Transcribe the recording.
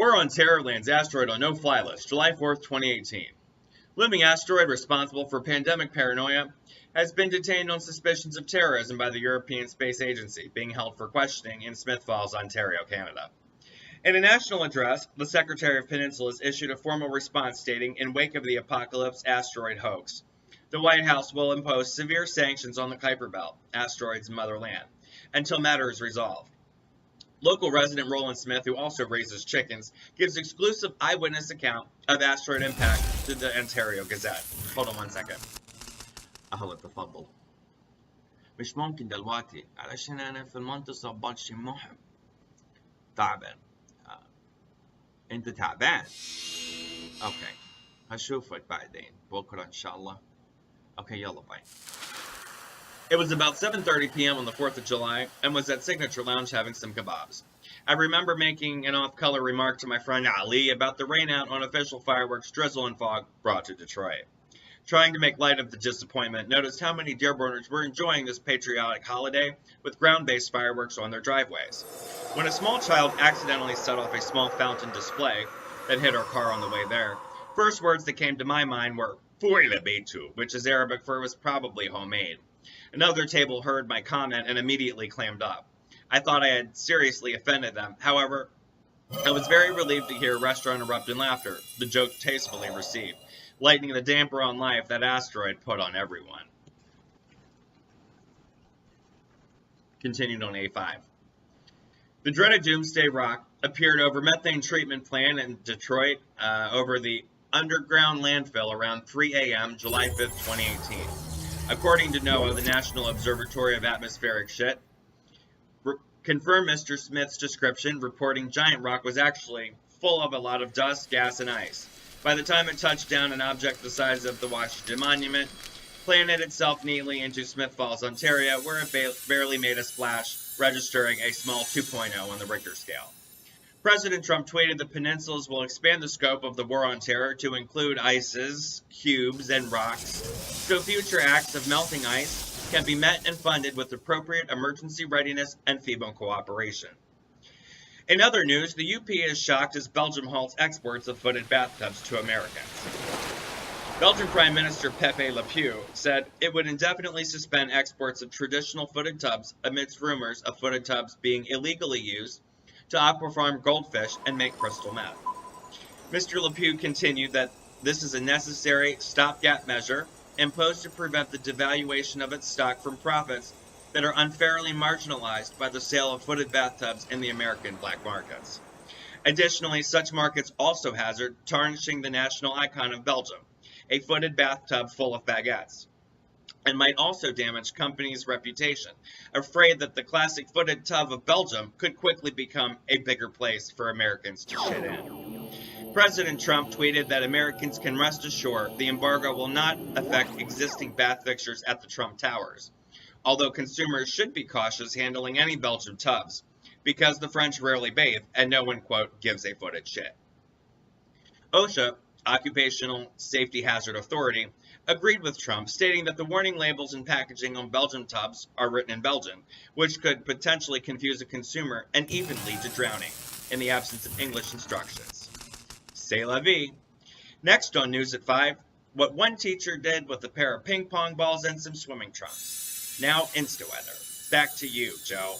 War on Terror lands asteroid on no-fly list, July 4th, 2018. Looming asteroid responsible for pandemic paranoia has been detained on suspicions of terrorism by the European Space Agency, being held for questioning in Smith Falls, Ontario, Canada. In a national address, the Secretary of Peninsulas issued a formal response stating, in wake of the apocalypse asteroid hoax, the White House will impose severe sanctions on the Kuiper Belt, asteroid's motherland, until matter is resolved. Local resident Roland Smith, who also raises chickens, gives exclusive eyewitness account of asteroid impact to the Ontario Gazette. Hold on one second. أهلا تفضل. مش ممكن دلوقتي علشان أنا في المنتصف بلشي محب. تعبان. أنت تعبان. Okay. هشوفك بعدين. بكرة إن شاء الله. Okay, يلا باي. It was about 7:30 p.m. on the 4th of July, and was at Signature Lounge having some kebabs. I remember making an off-color remark to my friend Ali about the rainout on official fireworks, drizzle, and fog brought to Detroit. Trying to make light of the disappointment, noticed how many Dearborners were enjoying this patriotic holiday with ground-based fireworks on their driveways. When a small child accidentally set off a small fountain display that hit our car on the way there, first words that came to my mind were "Fuila Beitu," which is Arabic for it was probably homemade. Another table heard my comment and immediately clammed up. I thought I had seriously offended them. However, I was very relieved to hear a restaurant erupt in laughter, the joke tastefully received, lightening the damper on life that asteroid put on everyone. Continued on A5. The dreaded Doomsday Rock appeared over methane treatment plant in Detroit over the underground landfill around 3 a.m. July 5th, 2018. According to NOAA, the National Observatory of Atmospheric Shit, confirmed Mr. Smith's description, reporting giant rock was actually full of a lot of dust, gas, and ice. By the time it touched down, an object the size of the Washington Monument planted itself neatly into Smith Falls, Ontario, where it barely made a splash, registering a small 2.0 on the Richter scale. President Trump tweeted the peninsulas will expand the scope of the war on terror to include ices, cubes, and rocks, so future acts of melting ice can be met and funded with appropriate emergency readiness and FEMA cooperation. In other news, the UP is shocked as Belgium halts exports of footed bathtubs to Americans. Belgian Prime Minister Pepe Le Pew said it would indefinitely suspend exports of traditional footed tubs amidst rumors of footed tubs being illegally used to aquafarm goldfish and make crystal meth. Mr. Le Pew continued that this is a necessary stopgap measure imposed to prevent the devaluation of its stock from profits that are unfairly marginalized by the sale of footed bathtubs in the American black markets. Additionally, such markets also hazard tarnishing the national icon of Belgium, a footed bathtub full of baguettes, and might also damage companies' reputation, afraid that the classic footed tub of Belgium could quickly become a bigger place for Americans to shit in. President Trump tweeted that Americans can rest assured the embargo will not affect existing bath fixtures at the Trump Towers, although consumers should be cautious handling any Belgian tubs, because the French rarely bathe and no one, quote, gives a footed shit. OSHA, Occupational Safety Hazard Authority, agreed with Trump, stating that the warning labels and packaging on Belgian tubs are written in Belgian, which could potentially confuse a consumer and even lead to drowning, in the absence of English instructions. C'est la vie. Next on News at 5, what one teacher did with a pair of ping pong balls and some swimming trunks. Now Insta weather. Back to you, Joe.